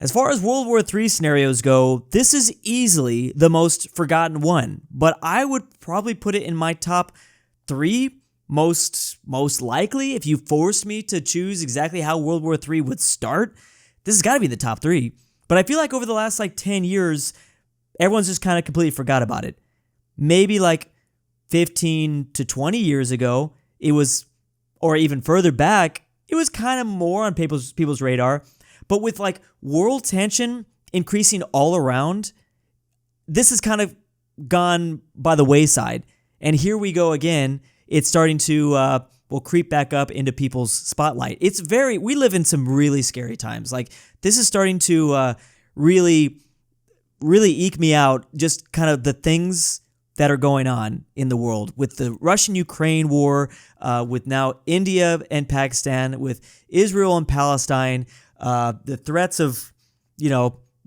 As far as World War III scenarios go, this is easily the most forgotten one, but I would probably put it in my top 3 most likely. If you forced me to choose exactly how World War III would start, this has got to be the top 3. But I feel like over the last 10 years, everyone's just kind of completely forgot about it. Maybe 15 to 20 years ago, it was, or even further back, it was kind of more on people's radar. But with world tension increasing all around, this has kind of gone by the wayside. And here we go again. It's starting to creep back up into people's spotlight. We live in some really scary times. This is starting to really eke me out, just kind of the things that are going on in the world with the Russian-Ukraine war, with now India and Pakistan, with Israel and Palestine, the threats of,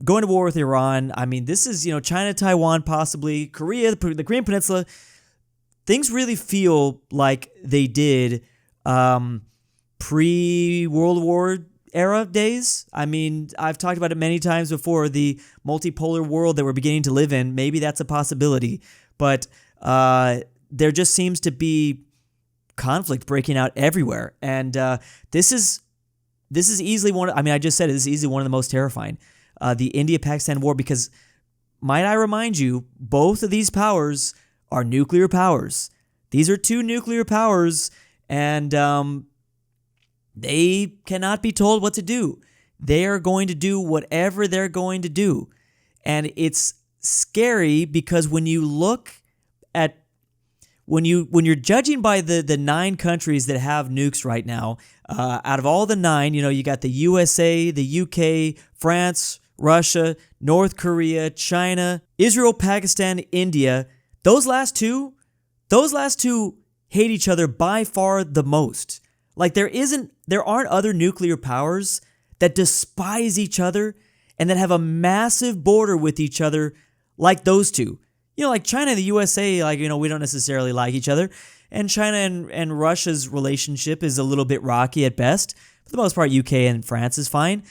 going to war with Iran. I mean, this is, China, Taiwan, possibly Korea, the Korean Peninsula. Things really feel like they did pre-World War era days. I mean, I've talked about it many times before, the multipolar world that we're beginning to live in. Maybe that's a possibility, but there just seems to be conflict breaking out everywhere. And this is easily one, I just said it, this is easily one of the most terrifying. The India-Pakistan war, because might I remind you, both of these powers are nuclear powers. These are 2 nuclear powers, and they cannot be told what to do. They are going to do whatever they're going to do. And it's scary because when you look at, when you're judging by the 9 countries that have nukes right now, out of all the 9, you got the USA, the UK, France, Russia, North Korea, China, Israel, Pakistan, India. Those last two hate each other by far the most. There aren't other nuclear powers that despise each other and that have a massive border with each other like those two. China and the USA, we don't necessarily like each other. And China and Russia's relationship is a little bit rocky at best. For the most part, UK and France is fine.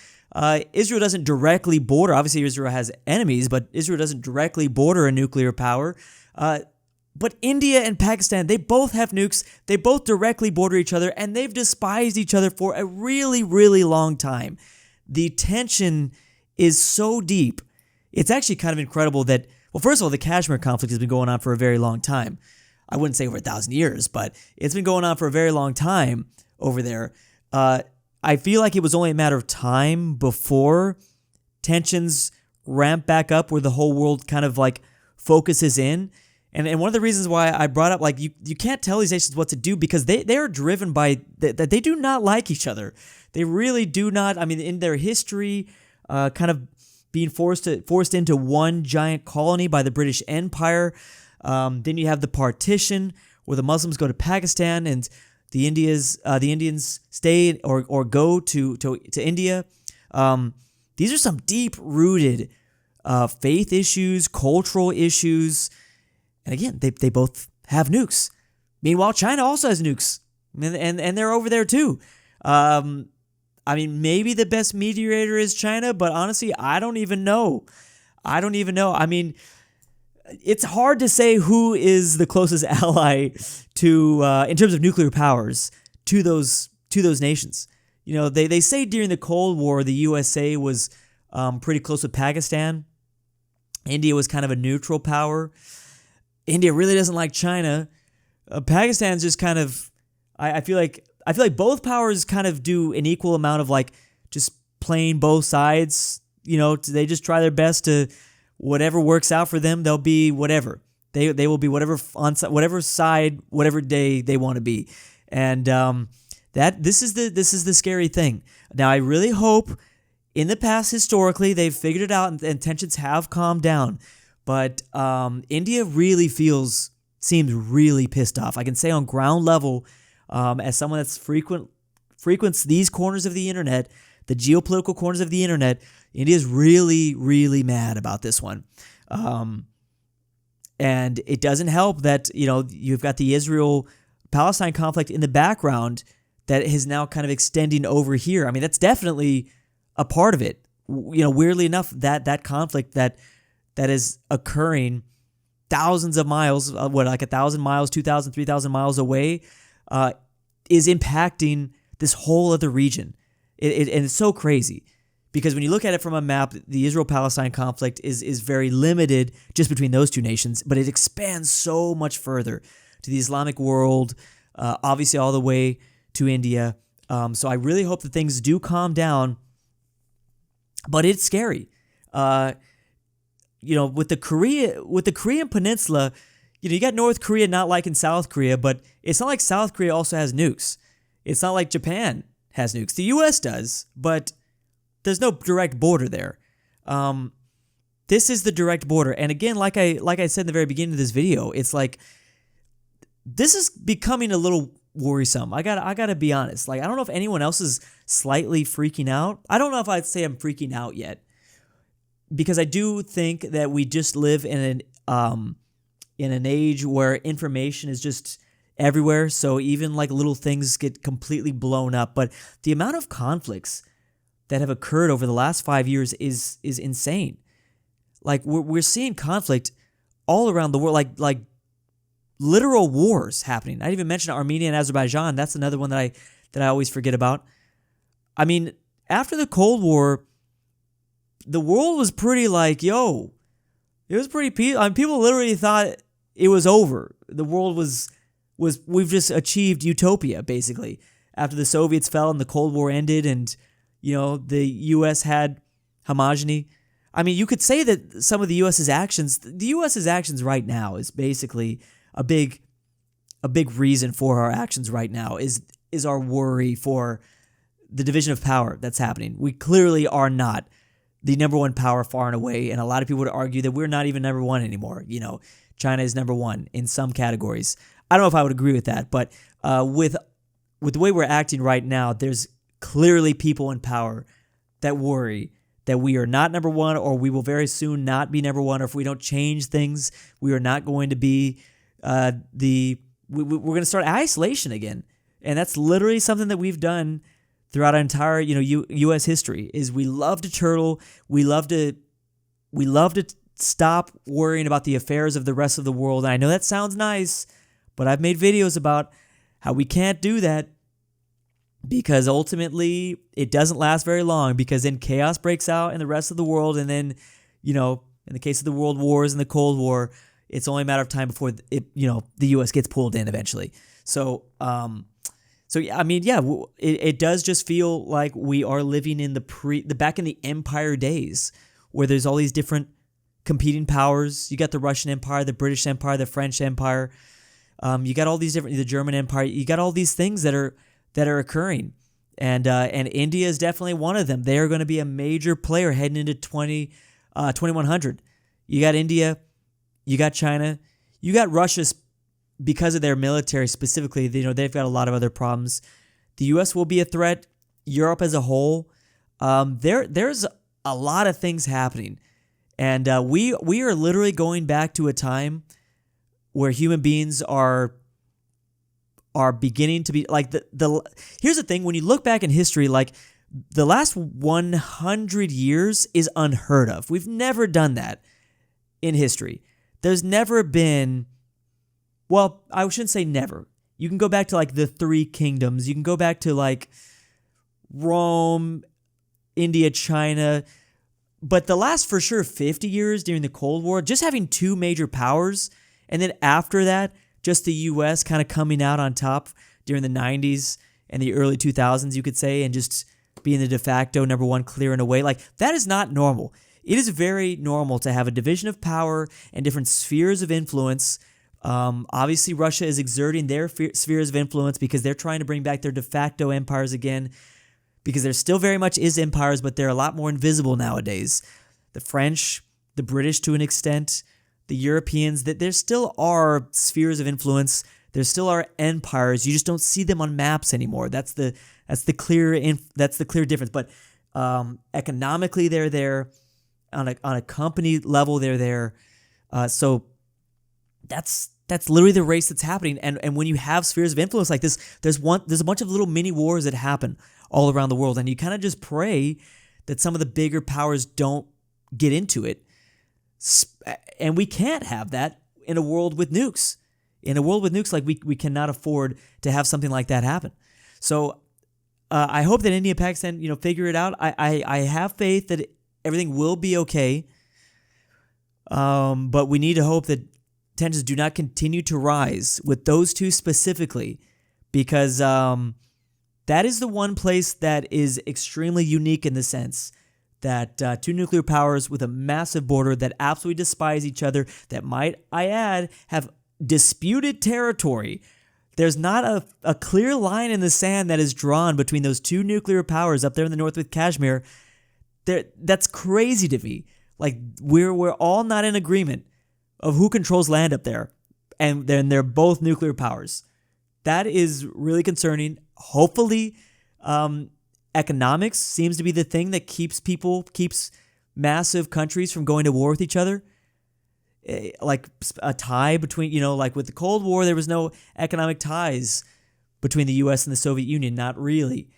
Israel doesn't directly border. Obviously, Israel has enemies, but Israel doesn't directly border a nuclear power. But India and Pakistan, they both have nukes. They both directly border each other, and they've despised each other for a really, really long time. The tension is so deep. It's actually kind of incredible that, well, first of all, the Kashmir conflict has been going on for a very long time. I wouldn't say over 1,000 years, but it's been going on for a very long time over there. I feel like it was only a matter of time before tensions ramp back up where the whole world kind of focuses in. And one of the reasons why I brought up, you can't tell these nations what to do because they are driven by that they do not like each other. They really do not. I mean, in their history, kind of being forced into one giant colony by the British Empire. Then you have the partition where the Muslims go to Pakistan and the Indians stay or go to India. These are some deep-rooted faith issues, cultural issues. And again, they both have nukes. Meanwhile, China also has nukes, and they're over there too. Maybe the best mediator is China, but honestly, I don't even know. I mean, it's hard to say who is the closest ally to, in terms of nuclear powers, to those nations. They say during the Cold War, the USA was pretty close with Pakistan. India was kind of a neutral power. India really doesn't like China. Pakistan's just kind of, I feel like both powers kind of do an equal amount of just playing both sides. They just try their best to, whatever works out for them, they'll be whatever. They will be whatever side, whatever day they want to be. And this is the scary thing. Now I really hope in the past historically they've figured it out and tensions have calmed down. But India really seems really pissed off. I can say on ground level, as someone that's frequents these corners of the internet, the geopolitical corners of the internet, India's really, really mad about this one. And it doesn't help that, you've got the Israel-Palestine conflict in the background that is now kind of extending over here. I mean, that's definitely a part of it. weirdly enough, that conflict that is occurring thousands of miles, like 1,000 miles, 2,000, 3,000 miles away, is impacting this whole other region. And it's so crazy because when you look at it from a map, the Israel-Palestine conflict is very limited just between those two nations, but it expands so much further to the Islamic world, obviously all the way to India. So I really hope that things do calm down, but it's scary. With the Korean Peninsula, you got North Korea not liking South Korea, but it's not like South Korea also has nukes. It's not like Japan has nukes. The U.S. does, but there's no direct border there. This is the direct border, and again, like I said in the very beginning of this video, it's like this is becoming a little worrisome. I gotta be honest. Like, I don't know if anyone else is slightly freaking out. I don't know if I'd say I'm freaking out yet, because I do think that we just live in an age where information is just everywhere. So even like little things get completely blown up. But the amount of conflicts that have occurred over the last 5 years is insane. Like we're seeing conflict all around the world, like literal wars happening. I didn't even mention Armenia and Azerbaijan. That's another one that I always forget about. I mean, after the Cold War, the world was pretty like, it was pretty peaceful. I mean, people literally thought it was over. The world was we've just achieved utopia, basically. After the Soviets fell and the Cold War ended and, the U.S. had homogeny. I mean, you could say that some of the U.S.'s actions right now is basically a big reason for our actions right now is our worry for the division of power that's happening. We clearly are not the number one power far and away, and a lot of people would argue that we're not even number one anymore. China is number one in some categories. I don't know if I would agree with that, but with the way we're acting right now, there's clearly people in power that worry that we are not number one, or we will very soon not be number one, or if we don't change things, we are not going to be we're going to start isolation again. And that's literally something that we've done throughout our entire, U.S. history. Is we love to turtle, we love to stop worrying about the affairs of the rest of the world. And I know that sounds nice, but I've made videos about how we can't do that, because ultimately it doesn't last very long, because then chaos breaks out in the rest of the world, and then, in the case of the world wars and the Cold War, it's only a matter of time before the U.S. gets pulled in eventually. So yeah, I mean, yeah, it does just feel like we are living in the back in the Empire days, where there's all these different competing powers. You got the Russian Empire, the British Empire, the French Empire. You got all these the German Empire. You got all these things that are occurring, and India is definitely one of them. They are going to be a major player heading into 2100. You got India, you got China, you got Russia. Because of their military specifically, they've got a lot of other problems. The U.S. will be a threat. Europe as a whole. There's a lot of things happening, and we are literally going back to a time where human beings are beginning to be like the. Here's the thing: when you look back in history, like the last 100 years is unheard of. We've never done that in history. There's never been. Well, I shouldn't say never. You can go back to like the Three Kingdoms. You can go back to like Rome, India, China. But the last for sure 50 years during the Cold War, just having two major powers, and then after that, just the U.S. kind of coming out on top during the 90s and the early 2000s, you could say, and just being the de facto number one, clearing away. Like, that is not normal. It is very normal to have a division of power and different spheres of influence. Obviously, Russia is exerting their spheres of influence because they're trying to bring back their de facto empires again, because there still very much is empires, but they're a lot more invisible nowadays. The French, the British to an extent, the Europeans, that there still are spheres of influence. There still are empires. You just don't see them on maps anymore. That's the clear difference. But economically, they're there. On a company level, they're there. So that's literally the race that's happening. And when you have spheres of influence like this, there's a bunch of little mini wars that happen all around the world, and you kind of just pray that some of the bigger powers don't get into it. And we can't have that in a world with nukes. In a world with nukes, like we cannot afford to have something like that happen. So I hope that India and Pakistan, figure it out. I have faith that everything will be okay. But we need to hope that tensions do not continue to rise with those two specifically, because that is the one place that is extremely unique in the sense that two nuclear powers with a massive border that absolutely despise each other, that might I add, have disputed territory. There's not a clear line in the sand that is drawn between those two nuclear powers up there in the north with Kashmir. That's crazy to me. Like we're all not in agreement of who controls land up there, and then they're both nuclear powers. That is really concerning. Hopefully, economics seems to be the thing that keeps massive countries from going to war with each other. Like a tie between, like with the Cold War, there was no economic ties between the U.S. and the Soviet Union, not really.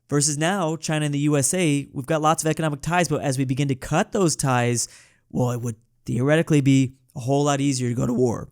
Versus now, China and the USA, we've got lots of economic ties, but as we begin to cut those ties, well, it would theoretically be a whole lot easier to go to war.